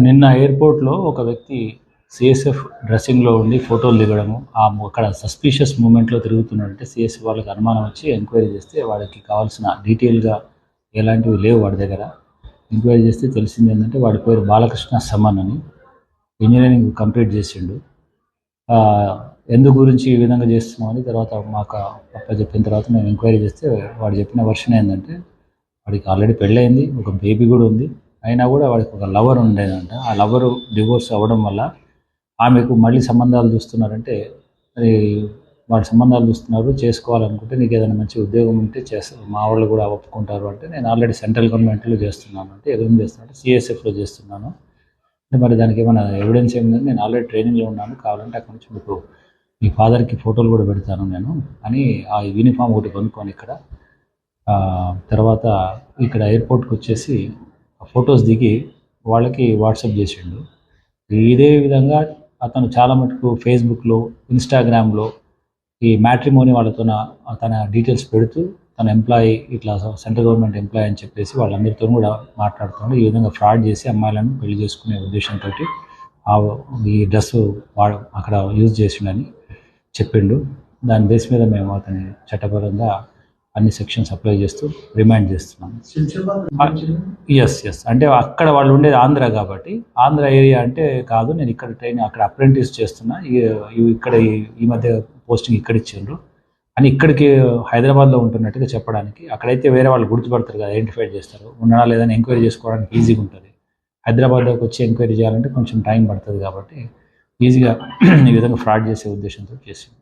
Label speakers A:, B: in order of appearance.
A: నిన్న ఎయిర్పోర్ట్లో ఒక వ్యక్తి సిఎస్ఎఫ్ డ్రెస్సింగ్లో ఉండి ఫోటోలు దిగడము, అక్కడ సస్పీషియస్ మూమెంట్లో తిరుగుతున్నాడంటే సిఎస్ఎఫ్ వాళ్ళకి అనుమానం వచ్చి ఎంక్వైరీ చేస్తే వాడికి కావాల్సిన డీటెయిల్గా ఎలాంటివి లేవు వాడి దగ్గర. ఎంక్వైరీ చేస్తే తెలిసింది ఏంటంటే వాడి పేరు బాలకృష్ణ సమన్ అని, ఇంజనీరింగ్ కంప్లీట్ చేసిండు. ఎందు గురించి ఈ విధంగా చేస్తున్నామని తర్వాత మాకు అప్ప చెప్పిన తర్వాత మేము ఎంక్వైరీ చేస్తే వాడు చెప్పిన వర్షన్ ఏంటంటే వాడికి ఆల్రెడీ పెళ్ళయింది, ఒక బేబీ కూడా ఉంది. అయినా కూడా వాడికి ఒక లవర్ ఉండేదంట. ఆ లవరు డివోర్స్ అవ్వడం వల్ల ఆమెకు మళ్ళీ సంబంధాలు చూస్తున్నారంటే, మరి వాడి సంబంధాలు చూస్తున్నారు, చేసుకోవాలనుకుంటే నీకు ఏదైనా మంచి ఉద్యోగం ఉంటే చేస్తారు, మా వాళ్ళు కూడా ఒప్పుకుంటారు అంటే, నేను ఆల్రెడీ సెంట్రల్ గవర్నమెంట్లో చేస్తున్నాను అంటే, ఏం చేస్తున్నాను సిఎస్ఎఫ్లో చేస్తున్నాను అంటే, మరి దానికి ఏమైనా ఎవిడెన్స్ ఏమిందని, నేను ఆల్రెడీ ట్రైనింగ్లో ఉన్నాను, కావాలంటే అక్కడ నుంచి మీకు మీ ఫాదర్కి ఫోటోలు కూడా పెడతాను నేను అని ఆ యూనిఫామ్ ఒకటి కొనుక్కొని ఇక్కడ తర్వాత ఇక్కడ ఎయిర్పోర్ట్కి వచ్చేసి ఫొటోస్ దిగి వాళ్ళకి వాట్సాప్ చేసిండు. ఇదే విధంగా అతను చాలా మటుకు ఫేస్బుక్లో, ఇన్స్టాగ్రామ్లో ఈ మ్యాట్రిమోనీ వాళ్ళతో తన డీటెయిల్స్ పెడుతూ తన ఎంప్లాయీ ఇట్లా సెంట్రల్ గవర్నమెంట్ ఎంప్లాయీ అని చెప్పేసి వాళ్ళందరితో కూడా మాట్లాడుతున్నాడు. ఈ విధంగా ఫ్రాడ్ చేసి అమ్మాయిలను పెళ్లి చేసుకునే ఉద్దేశంతో ఈ డ్రెస్ వాడు అక్కడ యూజ్ చేసిండని చెప్పిండు. దాని బేస్ మీద మేము అతని చట్టపరంగా అన్ని సెక్షన్స్ అప్లై చేస్తూ రిమైండ్ చేస్తున్నాం. ఎస్ అంటే అక్కడ వాళ్ళు ఉండేది ఆంధ్ర కాబట్టి, ఆంధ్ర ఏరియా అంటే కాదు, నేను ఇక్కడ ట్రైన్ అక్కడ అప్రెంటిస్ చేస్తున్నా, ఇక్కడ ఈ మధ్య పోస్టింగ్ ఇక్కడ ఇచ్చిండ్రు అని ఇక్కడికి హైదరాబాద్లో ఉంటున్నట్టుగా చెప్పడానికి. అక్కడైతే వేరే వాళ్ళు గుర్తుపడతారు కదా, ఐడెంటిఫై చేస్తారు, ఉన్నాడా లేదని ఎంక్వైరీ చేసుకోవడానికి ఈజీగా ఉంటుంది. హైదరాబాద్లోకి వచ్చి ఎంక్వైరీ చేయాలంటే కొంచెం టైం పడుతుంది కాబట్టి ఈజీగా ఈ విధంగా ఫ్రాడ్ చేసే ఉద్దేశంతో చేసింది.